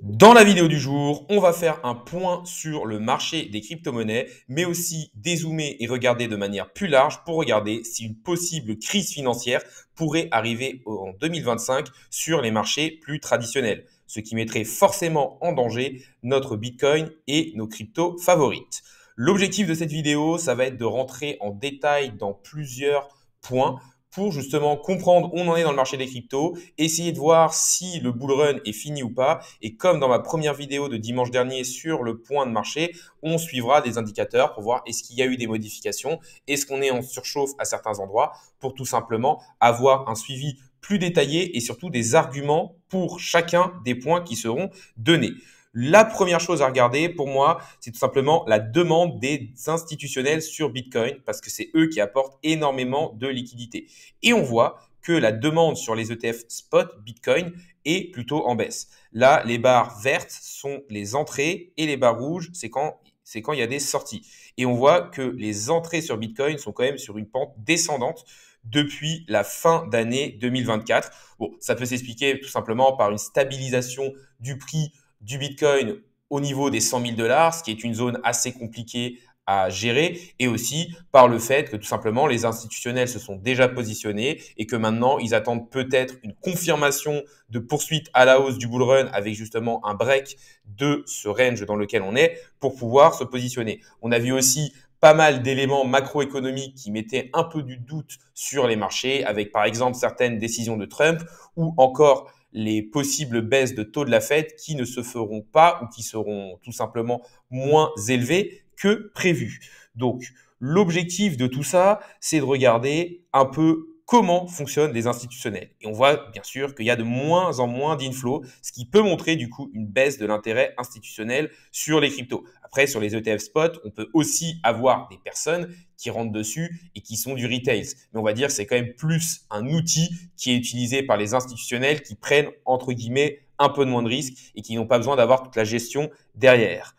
Dans la vidéo du jour, on va faire un point sur le marché des crypto-monnaies, mais aussi dézoomer et regarder de manière plus large pour regarder si une possible crise financière pourrait arriver en 2025 sur les marchés plus traditionnels, ce qui mettrait forcément en danger notre Bitcoin et nos cryptos favorites. L'objectif de cette vidéo, ça va être de rentrer en détail dans plusieurs points pour justement comprendre où on en est dans le marché des cryptos, essayer de voir si le bull run est fini ou pas. Et comme dans ma première vidéo de dimanche dernier sur le point de marché, on suivra des indicateurs pour voir est-ce qu'il y a eu des modifications, est-ce qu'on est en surchauffe à certains endroits, pour tout simplement avoir un suivi plus détaillé et surtout des arguments pour chacun des points qui seront donnés. La première chose à regarder pour moi, c'est tout simplement la demande des institutionnels sur Bitcoin parce que c'est eux qui apportent énormément de liquidités. Et on voit que la demande sur les ETF spot Bitcoin est plutôt en baisse. Là, les barres vertes sont les entrées et les barres rouges, c'est quand il y a des sorties. Et on voit que les entrées sur Bitcoin sont quand même sur une pente descendante depuis la fin d'année 2024. Bon, ça peut s'expliquer tout simplement par une stabilisation du prix du Bitcoin au niveau des 100 000 $, ce qui est une zone assez compliquée à gérer, et aussi par le fait que tout simplement les institutionnels se sont déjà positionnés et que maintenant ils attendent peut-être une confirmation de poursuite à la hausse du bull run avec justement un break de ce range dans lequel on est pour pouvoir se positionner. On a vu aussi pas mal d'éléments macroéconomiques qui mettaient un peu du doute sur les marchés, avec par exemple certaines décisions de Trump ou encore les possibles baisses de taux de la Fed qui ne se feront pas ou qui seront tout simplement moins élevées que prévu. Donc, l'objectif de tout ça, c'est de regarder un peu comment fonctionnent les institutionnels. Et on voit bien sûr qu'il y a de moins en moins d'inflows, ce qui peut montrer du coup une baisse de l'intérêt institutionnel sur les cryptos. Après, sur les ETF spot, on peut aussi avoir des personnes qui rentrent dessus et qui sont du retail. Mais on va dire que c'est quand même plus un outil qui est utilisé par les institutionnels qui prennent, entre guillemets, un peu de moins de risques et qui n'ont pas besoin d'avoir toute la gestion derrière.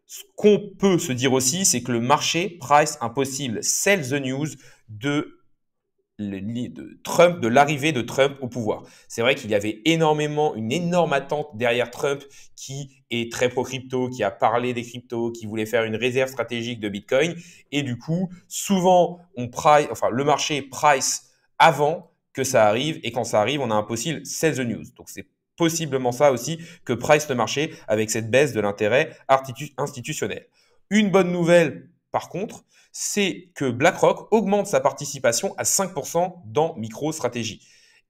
Ce qu'on peut se dire aussi, c'est que le marché price un possible sell the news de Trump, de l'arrivée de Trump au pouvoir. C'est vrai qu'il y avait une énorme attente derrière Trump qui est très pro-crypto, qui a parlé des cryptos, qui voulait faire une réserve stratégique de Bitcoin. Et du coup, souvent, le marché price avant que ça arrive. Et quand ça arrive, on a un possible sell the news. Donc, c'est possiblement ça aussi que price le marché avec cette baisse de l'intérêt institutionnel. Une bonne nouvelle, par contre, c'est que BlackRock augmente sa participation à 5% dans MicroStrategy.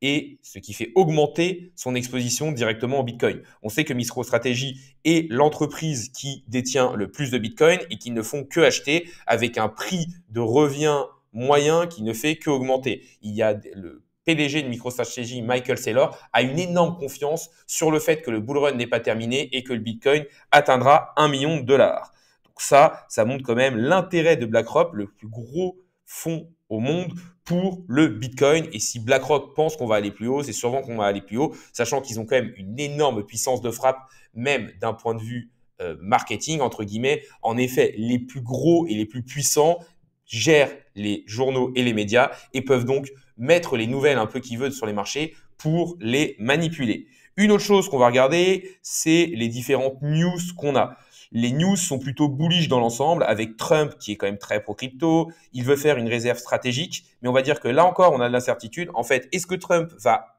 Et ce qui fait augmenter son exposition directement au Bitcoin. On sait que MicroStrategy est l'entreprise qui détient le plus de Bitcoin et qui ne font que acheter avec un prix de revient moyen qui ne fait qu'augmenter. Il y a le PDG de MicroStrategy, Michael Saylor, a une énorme confiance sur le fait que le bull run n'est pas terminé et que le Bitcoin atteindra 1 million de dollars. Donc ça montre quand même l'intérêt de BlackRock, le plus gros fonds au monde, pour le Bitcoin. Et si BlackRock pense qu'on va aller plus haut, c'est sûrement qu'on va aller plus haut, sachant qu'ils ont quand même une énorme puissance de frappe, même d'un point de vue marketing, entre guillemets. En effet, les plus gros et les plus puissants gèrent les journaux et les médias et peuvent donc mettre les nouvelles un peu qu'ils veulent sur les marchés pour les manipuler. Une autre chose qu'on va regarder, c'est les différentes news qu'on a. Les news sont plutôt bullish dans l'ensemble, avec Trump qui est quand même très pro-crypto. Il veut faire une réserve stratégique, mais on va dire que là encore, on a de l'incertitude. En fait, est-ce que Trump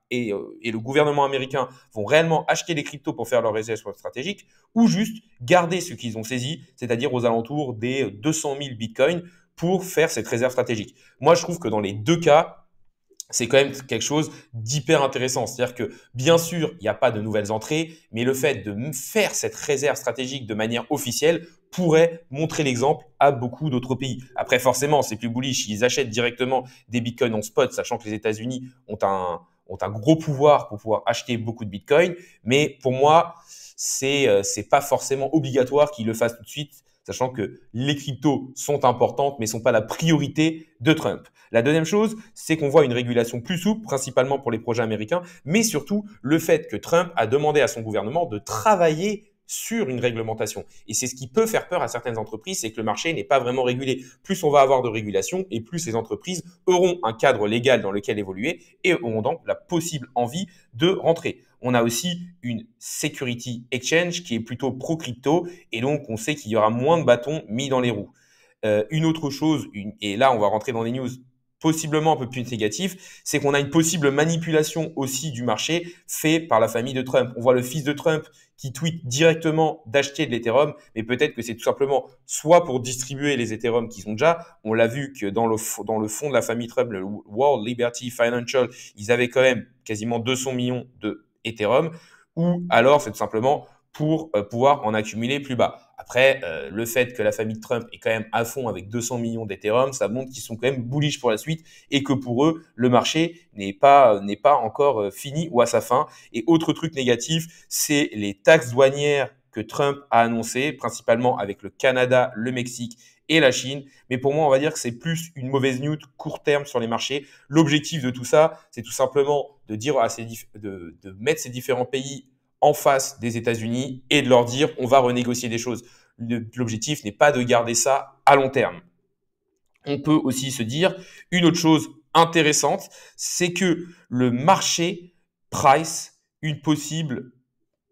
et le gouvernement américain vont réellement acheter les cryptos pour faire leur réserve stratégique ou juste garder ce qu'ils ont saisi, c'est-à-dire aux alentours des 200 000 bitcoins pour faire cette réserve stratégique. Moi, je trouve que dans les deux cas, c'est quand même quelque chose d'hyper intéressant. C'est-à-dire que, bien sûr, il n'y a pas de nouvelles entrées, mais le fait de faire cette réserve stratégique de manière officielle pourrait montrer l'exemple à beaucoup d'autres pays. Après, forcément, c'est plus bullish. Ils achètent directement des bitcoins en spot, sachant que les États-Unis ont un gros pouvoir pour pouvoir acheter beaucoup de bitcoins. Mais pour moi, c'est pas forcément obligatoire qu'ils le fassent tout de suite, sachant que les cryptos sont importantes, mais ne sont pas la priorité de Trump. La deuxième chose, c'est qu'on voit une régulation plus souple, principalement pour les projets américains, mais surtout le fait que Trump a demandé à son gouvernement de travailler sur une réglementation. Et c'est ce qui peut faire peur à certaines entreprises, c'est que le marché n'est pas vraiment régulé. Plus on va avoir de régulation et plus les entreprises auront un cadre légal dans lequel évoluer et auront donc la possible envie de rentrer. On a aussi une security exchange qui est plutôt pro-crypto et donc on sait qu'il y aura moins de bâtons mis dans les roues. Une autre chose, et là on va rentrer dans les news possiblement un peu plus négatif, c'est qu'on a une possible manipulation aussi du marché fait par la famille de Trump. On voit le fils de Trump qui tweet directement d'acheter de l'Ethereum, mais peut-être que c'est tout simplement soit pour distribuer les Ethereum qu'ils ont déjà. On l'a vu que dans le fond de la famille Trump, le World Liberty Financial, ils avaient quand même quasiment 200 millions de Ethereum, ou alors c'est tout simplement pour pouvoir en accumuler plus bas. Après, le fait que la famille Trump est quand même à fond avec 200 millions d'Ethereum, ça montre qu'ils sont quand même bullish pour la suite et que pour eux, le marché n'est pas encore fini ou à sa fin. Et autre truc négatif, c'est les taxes douanières que Trump a annoncées, principalement avec le Canada, le Mexique et la Chine. Mais pour moi, on va dire que c'est plus une mauvaise news court terme sur les marchés. L'objectif de tout ça, c'est tout simplement de dire de mettre ces différents pays en face des États-Unis et de leur dire on va renégocier des choses. L'objectif n'est pas de garder ça à long terme. On peut aussi se dire une autre chose intéressante, c'est que le marché price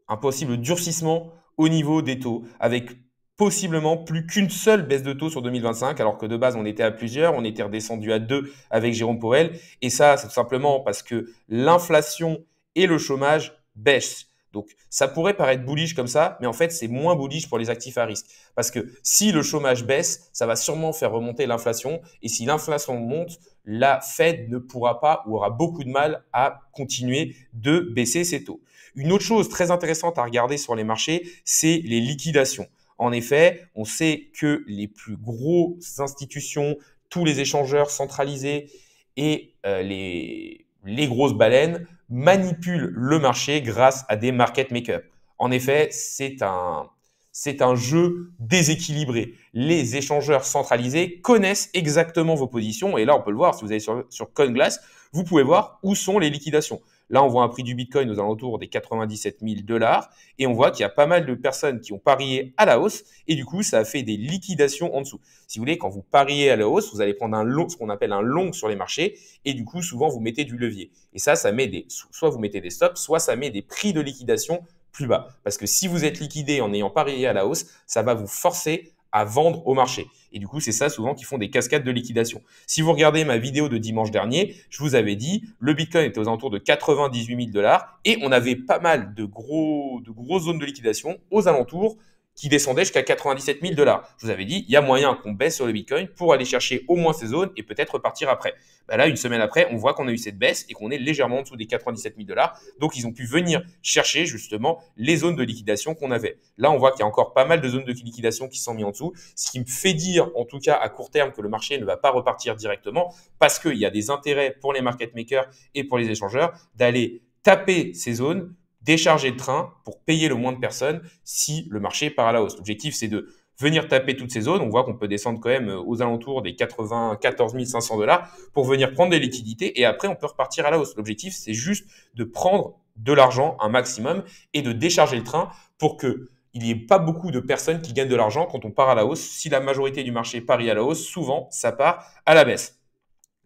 un possible durcissement au niveau des taux, avec possiblement plus qu'une seule baisse de taux sur 2025, alors que de base on était à plusieurs, on était redescendu à 2 avec Jérôme Powell, et ça c'est tout simplement parce que l'inflation et le chômage baissent. Donc, ça pourrait paraître bullish comme ça, mais en fait, c'est moins bullish pour les actifs à risque. Parce que si le chômage baisse, ça va sûrement faire remonter l'inflation. Et si l'inflation monte, la Fed ne pourra pas ou aura beaucoup de mal à continuer de baisser ses taux. Une autre chose très intéressante à regarder sur les marchés, c'est les liquidations. En effet, on sait que les plus grosses institutions, tous les échangeurs centralisés et les grosses baleines manipulent le marché grâce à des market makers. En effet, c'est un jeu déséquilibré. Les échangeurs centralisés connaissent exactement vos positions. Et là, on peut le voir, si vous allez sur CoinGlass, vous pouvez voir où sont les liquidations. Là, on voit un prix du Bitcoin aux alentours des 97 000 $. Et on voit qu'il y a pas mal de personnes qui ont parié à la hausse. Et du coup, ça a fait des liquidations en dessous. Si vous voulez, quand vous pariez à la hausse, vous allez prendre ce qu'on appelle un long sur les marchés. Et du coup, souvent, vous mettez du levier. Et ça met soit vous mettez des stops, soit ça met des prix de liquidation plus bas. Parce que si vous êtes liquidé en ayant parié à la hausse, ça va vous forcer à vendre au marché. Et du coup, c'est ça souvent qui font des cascades de liquidation. Si vous regardez ma vidéo de dimanche dernier, je vous avais dit, le Bitcoin était aux alentours de 98 000 $ et on avait pas mal de grosses zones de liquidation aux alentours qui descendaient jusqu'à 97 000 $. Je vous avais dit, il y a moyen qu'on baisse sur le Bitcoin pour aller chercher au moins ces zones et peut-être repartir après. Ben là, une semaine après, on voit qu'on a eu cette baisse et qu'on est légèrement en dessous des 97 000 $. Donc, ils ont pu venir chercher justement les zones de liquidation qu'on avait. Là, on voit qu'il y a encore pas mal de zones de liquidation qui sont mises en dessous, ce qui me fait dire, en tout cas à court terme, que le marché ne va pas repartir directement parce qu'il y a des intérêts pour les market makers et pour les échangeurs d'aller taper ces zones, décharger le train pour payer le moins de personnes si le marché part à la hausse. L'objectif, c'est de venir taper toutes ces zones. On voit qu'on peut descendre quand même aux alentours des 94 500 $ pour venir prendre des liquidités et après, on peut repartir à la hausse. L'objectif, c'est juste de prendre de l'argent un maximum et de décharger le train pour que il n'y ait pas beaucoup de personnes qui gagnent de l'argent quand on part à la hausse. Si la majorité du marché parie à la hausse, souvent, ça part à la baisse.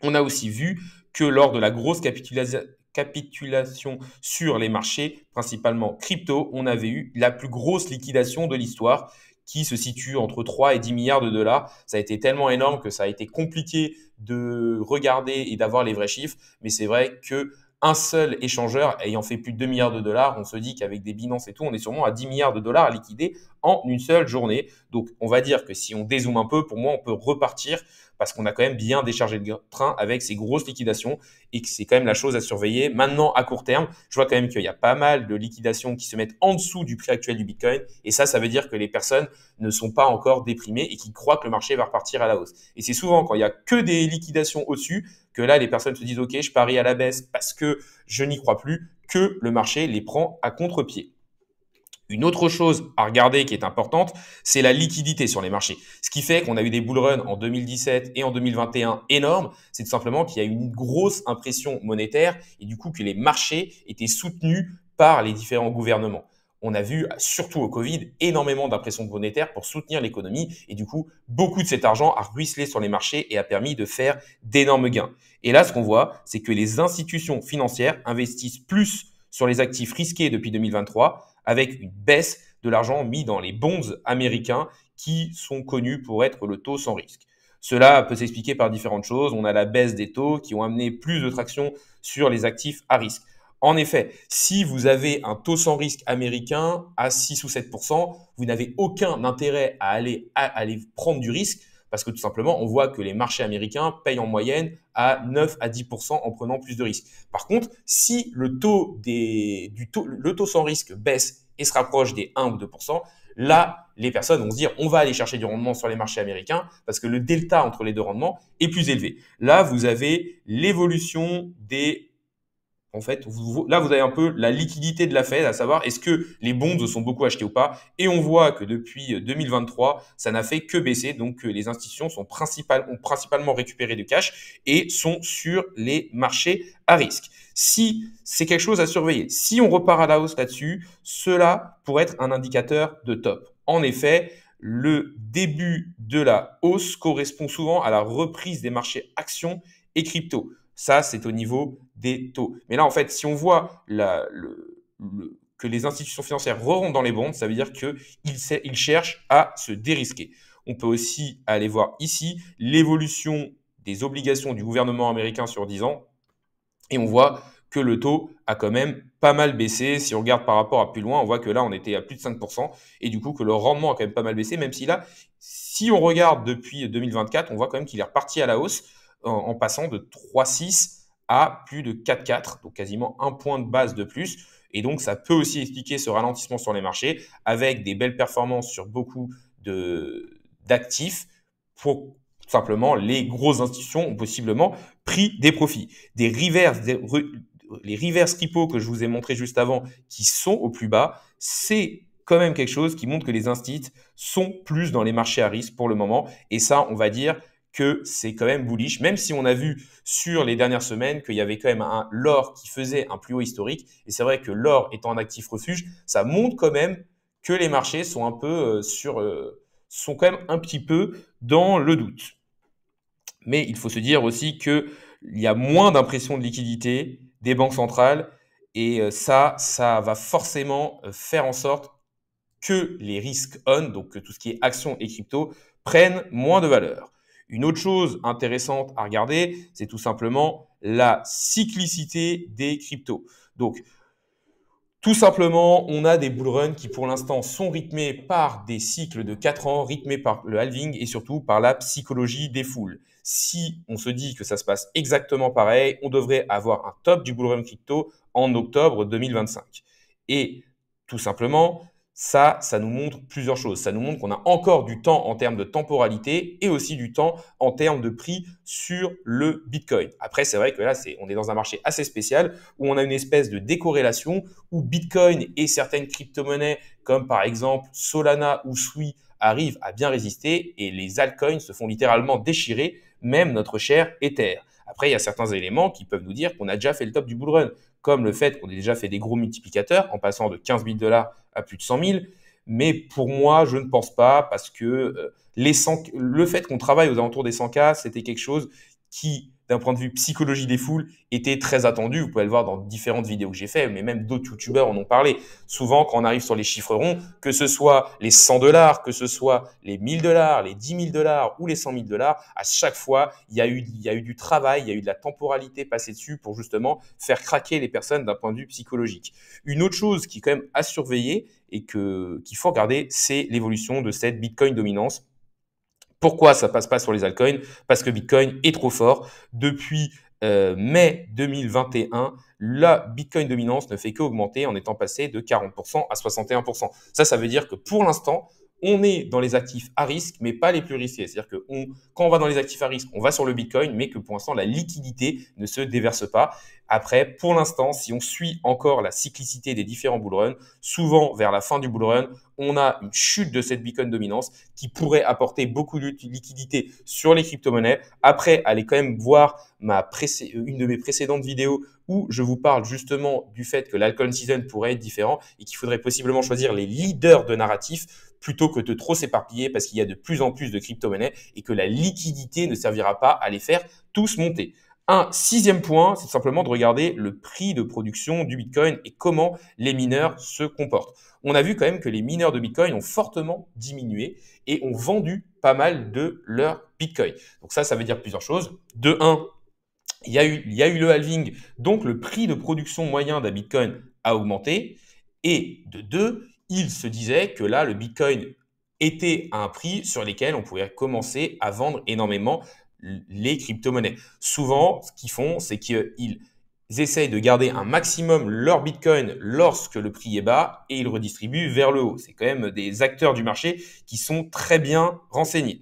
On a aussi vu que lors de la grosse capitulation sur les marchés, principalement crypto, on avait eu la plus grosse liquidation de l'histoire qui se situe entre 3 et 10 milliards de dollars. Ça a été tellement énorme que ça a été compliqué de regarder et d'avoir les vrais chiffres. Mais c'est vrai que un seul échangeur ayant fait plus de 2 milliards de dollars, on se dit qu'avec des Binance et tout, on est sûrement à 10 milliards de dollars à liquider en une seule journée. Donc, on va dire que si on dézoome un peu, pour moi, on peut repartir parce qu'on a quand même bien déchargé le train avec ces grosses liquidations et que c'est quand même la chose à surveiller. Maintenant, à court terme, je vois quand même qu'il y a pas mal de liquidations qui se mettent en dessous du prix actuel du Bitcoin. Et ça veut dire que les personnes ne sont pas encore déprimées et qui croient que le marché va repartir à la hausse. Et c'est souvent quand il y a que des liquidations au-dessus que là, les personnes se disent « Ok, je parie à la baisse parce que je n'y crois plus », que le marché les prend à contre-pied. Une autre chose à regarder qui est importante, c'est la liquidité sur les marchés. Ce qui fait qu'on a eu des bull runs en 2017 et en 2021 énormes, c'est tout simplement qu'il y a eu une grosse impression monétaire et du coup que les marchés étaient soutenus par les différents gouvernements. on a vu, surtout au Covid, énormément d'impressions monétaires pour soutenir l'économie. Et du coup, beaucoup de cet argent a ruisselé sur les marchés et a permis de faire d'énormes gains. Et là, ce qu'on voit, c'est que les institutions financières investissent plus sur les actifs risqués depuis 2023, avec une baisse de l'argent mis dans les bonds américains qui sont connus pour être le taux sans risque. Cela peut s'expliquer par différentes choses. On a la baisse des taux qui ont amené plus de traction sur les actifs à risque. En effet, si vous avez un taux sans risque américain à 6 ou 7%, vous n'avez aucun intérêt à aller prendre du risque parce que tout simplement, on voit que les marchés américains payent en moyenne à 9 à 10% en prenant plus de risques. Par contre, si le taux sans risque baisse et se rapproche des 1 ou 2%, là, les personnes vont se dire on va aller chercher du rendement sur les marchés américains parce que le delta entre les deux rendements est plus élevé. Là, vous avez l'évolution des en fait, là, vous avez un peu la liquidité de la Fed, à savoir est-ce que les bonds sont beaucoup achetés ou pas. Et on voit que depuis 2023, ça n'a fait que baisser. Donc, les institutions ont principalement récupéré du cash et sont sur les marchés à risque. Si c'est quelque chose à surveiller, si on repart à la hausse là-dessus, cela pourrait être un indicateur de top. En effet, le début de la hausse correspond souvent à la reprise des marchés actions et crypto. Ça, c'est au niveau des taux. Mais là, en fait, si on voit que les institutions financières remontent dans les bonds, ça veut dire qu'ils cherchent à se dérisquer. On peut aussi aller voir ici l'évolution des obligations du gouvernement américain sur 10 ans. Et on voit que le taux a quand même pas mal baissé. Si on regarde par rapport à plus loin, on voit que là, on était à plus de 5%. Et du coup, que le rendement a quand même pas mal baissé, même si là, si on regarde depuis 2024, on voit quand même qu'il est reparti à la hausse en passant de 3,6 à plus de 4,4, donc quasiment un point de base de plus. Et donc, ça peut aussi expliquer ce ralentissement sur les marchés avec des belles performances sur beaucoup d'actifs. Pour simplement, les grosses institutions ont possiblement pris des profits. Les reverse repo que je vous ai montré juste avant, qui sont au plus bas, c'est quand même quelque chose qui montre que les instituts sont plus dans les marchés à risque pour le moment. Et ça, on va dire que c'est quand même bullish, même si on a vu sur les dernières semaines qu'il y avait quand même l'or qui faisait un plus haut historique. Et c'est vrai que l'or étant un actif refuge, ça montre quand même que les marchés sont un peu sont quand même un petit peu dans le doute. Mais il faut se dire aussi qu'il y a moins d'impression de liquidité des banques centrales et ça va forcément faire en sorte que les risques on, donc que tout ce qui est actions et crypto, prennent moins de valeur. Une autre chose intéressante à regarder, c'est tout simplement la cyclicité des cryptos. Donc, tout simplement, on a des bull runs qui pour l'instant sont rythmés par des cycles de 4 ans, rythmés par le halving et surtout par la psychologie des foules. Si on se dit que ça se passe exactement pareil, on devrait avoir un top du bull run crypto en octobre 2025. Et tout simplement, ça nous montre plusieurs choses. Ça nous montre qu'on a encore du temps en termes de temporalité et aussi du temps en termes de prix sur le Bitcoin. Après, c'est vrai que là, on est dans un marché assez spécial où on a une espèce de décorrélation où Bitcoin et certaines crypto-monnaies comme par exemple Solana ou Sui arrivent à bien résister et les altcoins se font littéralement déchirer, même notre cher Ether. Après, il y a certains éléments qui peuvent nous dire qu'on a déjà fait le top du bull run, comme le fait qu'on ait déjà fait des gros multiplicateurs en passant de 15 000 $ à plus de 100 000. Mais pour moi, je ne pense pas parce que le fait qu'on travaille aux alentours des 100K, c'était quelque chose qui, d'un point de vue psychologie des foules, était très attendu. Vous pouvez le voir dans différentes vidéos que j'ai fait, mais même d'autres youtubeurs en ont parlé. Souvent, quand on arrive sur les chiffres ronds, que ce soit les 100 $, que ce soit les 1000 $, les 10 000 $ ou les 100 000 $, à chaque fois, il y a eu du travail, il y a eu de la temporalité passée dessus pour justement faire craquer les personnes d'un point de vue psychologique. Une autre chose qui est quand même à surveiller et qu'il faut regarder, c'est l'évolution de cette Bitcoin dominance. Pourquoi ça passe pas sur les altcoins? Parce que Bitcoin est trop fort. Depuis mai 2021, la Bitcoin dominance ne fait qu'augmenter en étant passé de 40% à 61%. Ça veut dire que pour l'instant, on est dans les actifs à risque, mais pas les plus risqués. C'est-à-dire que quand on va dans les actifs à risque, on va sur le Bitcoin, mais que pour l'instant, la liquidité ne se déverse pas. Après, pour l'instant, si on suit encore la cyclicité des différents bull runs, souvent vers la fin du bull run, on a une chute de cette Bitcoin dominance qui pourrait apporter beaucoup de liquidité sur les crypto-monnaies. Après, allez quand même voir une de mes précédentes vidéos où je vous parle justement du fait que l'alcohol season pourrait être différent et qu'il faudrait possiblement choisir les leaders de narratifs plutôt que de trop s'éparpiller parce qu'il y a de plus en plus de crypto-monnaies et que la liquidité ne servira pas à les faire tous monter. Un sixième point, c'est simplement de regarder le prix de production du Bitcoin et comment les mineurs se comportent. On a vu quand même que les mineurs de Bitcoin ont fortement diminué et ont vendu pas mal de leurs Bitcoin. Donc ça veut dire plusieurs choses. De un, il y a eu le halving, donc le prix de production moyen d'un Bitcoin a augmenté. Et de deux, il se disait que là, le Bitcoin était à un prix sur lequel on pouvait commencer à vendre énormément les crypto-monnaies. Souvent, ce qu'ils font, c'est qu'ils essayent de garder un maximum leur Bitcoin lorsque le prix est bas et ils redistribuent vers le haut. C'est quand même des acteurs du marché qui sont très bien renseignés.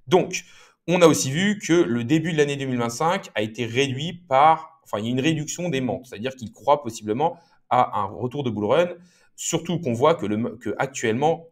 Donc, on a aussi vu que le début de l'année 2025 a été réduit il y a une réduction des mentes, c'est-à-dire qu'ils croient possiblement à un retour de bull run, surtout qu'on voit que actuellement,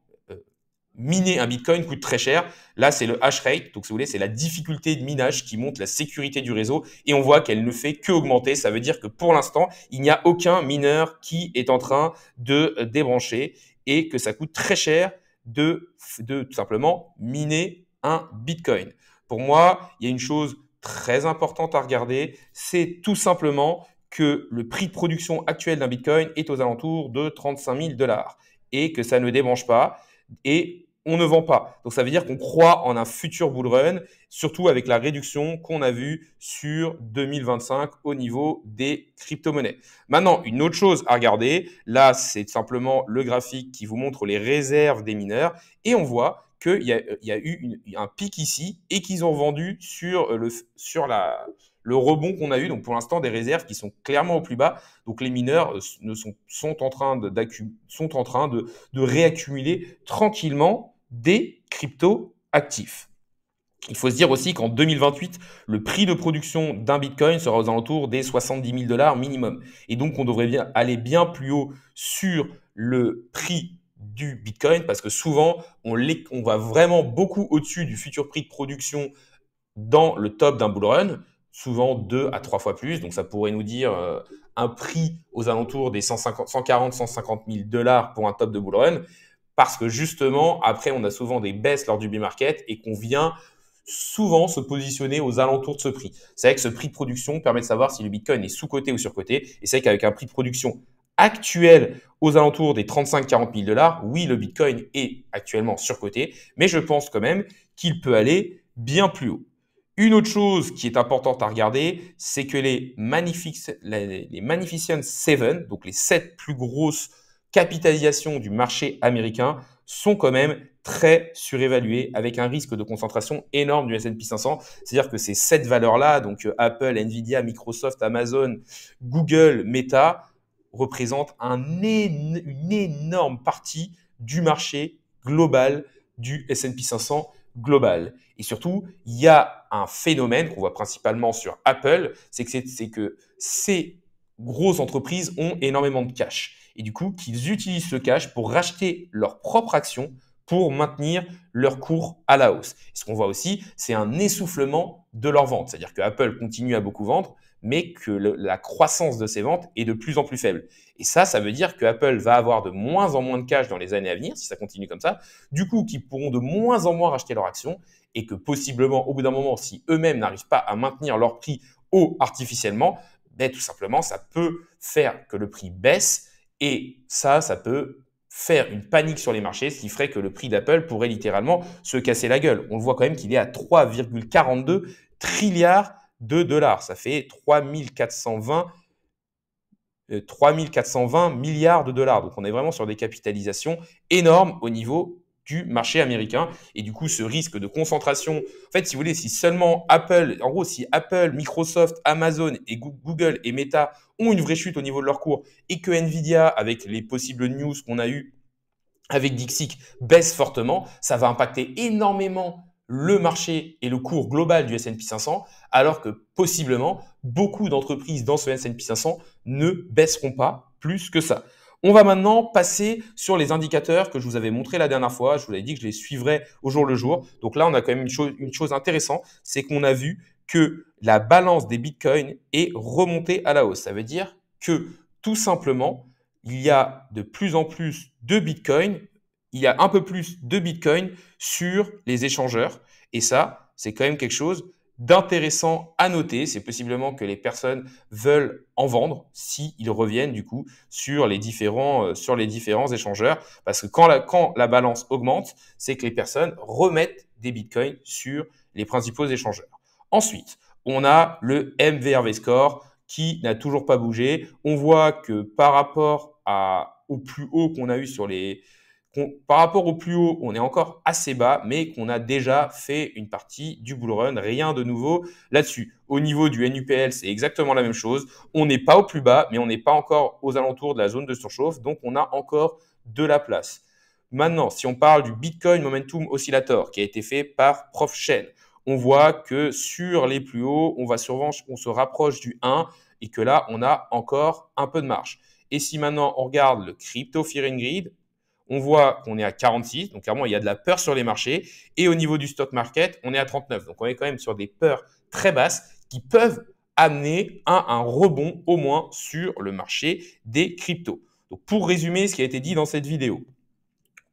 miner un Bitcoin coûte très cher. Là, c'est le hash rate, donc si vous voulez, c'est la difficulté de minage qui montre la sécurité du réseau et on voit qu'elle ne fait que augmenter. Ça veut dire que pour l'instant, il n'y a aucun mineur qui est en train de débrancher et que ça coûte très cher de tout simplement miner un Bitcoin. Pour moi, il y a une chose très importante à regarder, c'est tout simplement que le prix de production actuel d'un Bitcoin est aux alentours de 35 000 $ et que ça ne débranche pas et on ne vend pas. Donc ça veut dire qu'on croit en un futur bull run, surtout avec la réduction qu'on a vue sur 2025 au niveau des crypto-monnaies. Maintenant, une autre chose à regarder, là c'est simplement le graphique qui vous montre les réserves des mineurs et on voit qu'il y a eu un pic ici et qu'ils ont vendu sur le rebond qu'on a eu. Donc pour l'instant, des réserves qui sont clairement au plus bas. Donc les mineurs sont en train de réaccumuler tranquillement des cryptos actifs. Il faut se dire aussi qu'en 2028, le prix de production d'un Bitcoin sera aux alentours des 70 000 $ minimum. Et donc, on devrait aller bien plus haut sur le prix du Bitcoin parce que souvent, on va vraiment beaucoup au-dessus du futur prix de production dans le top d'un bull run, souvent 2 à 3 fois plus. Donc, ça pourrait nous dire un prix aux alentours des 140, 150 000 $ pour un top de bull run. Parce que justement, après, on a souvent des baisses lors du bear market et qu'on vient souvent se positionner aux alentours de ce prix. C'est vrai que ce prix de production permet de savoir si le Bitcoin est sous-coté ou sur-coté. Et c'est vrai qu'avec un prix de production actuel aux alentours des 35-40 000 $, oui, le Bitcoin est actuellement surcoté, mais je pense quand même qu'il peut aller bien plus haut. Une autre chose qui est importante à regarder, c'est que les Magnificent 7, donc les 7 plus grosses capitalisations du marché américain, sont quand même très surévaluées avec un risque de concentration énorme du S&P 500. C'est-à-dire que ces 7 valeurs-là, donc Apple, Nvidia, Microsoft, Amazon, Google, Meta, représentent une énorme partie du marché global du S&P 500 global. Et surtout, il y a un phénomène qu'on voit principalement sur Apple, c'est que ces grosses entreprises ont énormément de cash. Et du coup, qu'ils utilisent ce cash pour racheter leurs propres actions pour maintenir leur cours à la hausse. Et ce qu'on voit aussi, c'est un essoufflement de leurs ventes. C'est-à-dire que Apple continue à beaucoup vendre, mais que la croissance de ses ventes est de plus en plus faible. Et ça veut dire que Apple va avoir de moins en moins de cash dans les années à venir, si ça continue comme ça. Du coup, qu'ils pourront de moins en moins racheter leurs actions et que possiblement, au bout d'un moment, si eux-mêmes n'arrivent pas à maintenir leur prix haut artificiellement, ben, tout simplement, ça peut faire que le prix baisse et ça peut faire une panique sur les marchés, ce qui ferait que le prix d'Apple pourrait littéralement se casser la gueule. On le voit quand même qu'il est à 3,42 trilliards de dollars. Ça fait 3420 milliards de dollars. Donc, on est vraiment sur des capitalisations énormes au niveau du marché américain. Et du coup, ce risque de concentration, en fait, si vous voulez, si seulement Apple, en gros, si Apple, Microsoft, Amazon et Google et Meta ont une vraie chute au niveau de leur cours et que Nvidia, avec les possibles news qu'on a eues, avec DeepSeek baisse fortement, ça va impacter énormément le marché et le cours global du S&P 500, alors que possiblement, beaucoup d'entreprises dans ce S&P 500 ne baisseront pas plus que ça. On va maintenant passer sur les indicateurs que je vous avais montré la dernière fois. Je vous avais dit que je les suivrais au jour le jour. Donc là, on a quand même une chose intéressante, c'est qu'on a vu que la balance des bitcoins est remontée à la hausse. Ça veut dire que tout simplement, il y a de plus en plus de bitcoins, il y a un peu plus de bitcoins sur les échangeurs. Et ça, c'est quand même quelque chose d'intéressant à noter. C'est possiblement que les personnes veulent en vendre s'ils reviennent du coup sur les différents échangeurs. Parce que quand la balance augmente, c'est que les personnes remettent des bitcoins sur les principaux échangeurs. Ensuite, on a le MVRV Score qui n'a toujours pas bougé. On voit que par rapport au plus haut qu'on a eu par rapport au plus haut, on est encore assez bas, mais qu'on a déjà fait une partie du bull run. Rien de nouveau là-dessus. Au niveau du NUPL, c'est exactement la même chose. On n'est pas au plus bas, mais on n'est pas encore aux alentours de la zone de surchauffe. Donc, on a encore de la place. Maintenant, si on parle du Bitcoin Momentum Oscillator qui a été fait par Prof Chen, on voit que sur les plus hauts, on se rapproche du 1 et que là, on a encore un peu de marge. Et si maintenant on regarde le Crypto Fear and Greed, on voit qu'on est à 46, donc clairement il y a de la peur sur les marchés. Et au niveau du stock market, on est à 39. Donc on est quand même sur des peurs très basses qui peuvent amener à un rebond au moins sur le marché des cryptos. Donc pour résumer ce qui a été dit dans cette vidéo,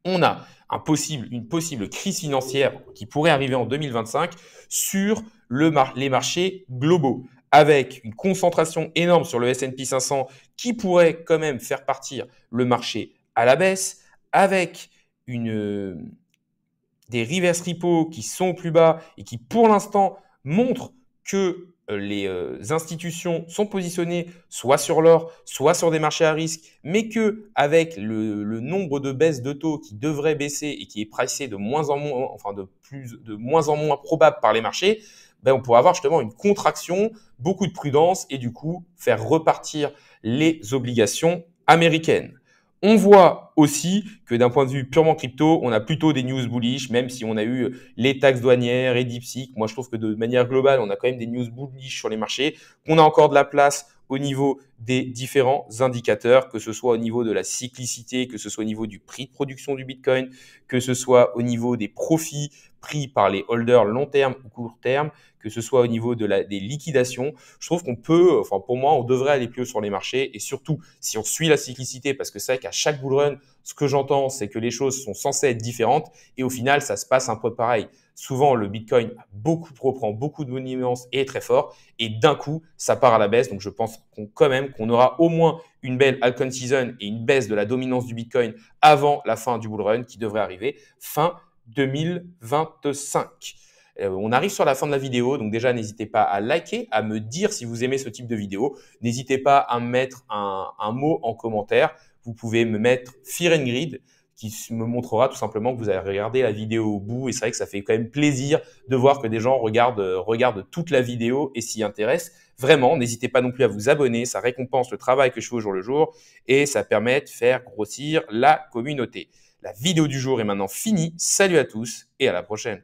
on a une possible crise financière qui pourrait arriver en 2025 sur les marchés globaux, avec une concentration énorme sur le S&P 500 qui pourrait quand même faire partir le marché à la baisse, avec des reverse repos qui sont au plus bas et qui pour l'instant montrent que les institutions sont positionnées soit sur l'or, soit sur des marchés à risque, mais que avec le nombre de baisses de taux qui devrait baisser et qui est pricé de moins en moins, enfin de moins en moins probable par les marchés, ben on pourrait avoir justement une contraction, beaucoup de prudence et du coup faire repartir les obligations américaines. On voit aussi que d'un point de vue purement crypto, on a plutôt des news bullish, même si on a eu les taxes douanières et DeepSeek. Moi, je trouve que de manière globale, on a quand même des news bullish sur les marchés, qu'on a encore de la place au niveau des différents indicateurs, que ce soit au niveau de la cyclicité, que ce soit au niveau du prix de production du Bitcoin, que ce soit au niveau des profits pris par les holders long terme ou court terme, que ce soit au niveau des liquidations. Je trouve qu'on peut, enfin pour moi, on devrait aller plus haut sur les marchés et surtout si on suit la cyclicité, parce que c'est vrai qu'à chaque bull run, ce que j'entends, c'est que les choses sont censées être différentes et au final, ça se passe un peu pareil. Souvent, le Bitcoin reprend beaucoup de dominance et est très fort et d'un coup, ça part à la baisse. Donc, je pense quand même qu'on aura au moins une belle altcoin season et une baisse de la dominance du Bitcoin avant la fin du bull run qui devrait arriver fin 2025. On arrive sur la fin de la vidéo, donc déjà n'hésitez pas à liker, à me dire si vous aimez ce type de vidéo. N'hésitez pas à me mettre un mot en commentaire. Vous pouvez me mettre Fear and Greed qui me montrera tout simplement que vous avez regardé la vidéo au bout. Et c'est vrai que ça fait quand même plaisir de voir que des gens regardent toute la vidéo et s'y intéressent. Vraiment, n'hésitez pas non plus à vous abonner. Ça récompense le travail que je fais au jour le jour et ça permet de faire grossir la communauté. La vidéo du jour est maintenant finie. Salut à tous et à la prochaine.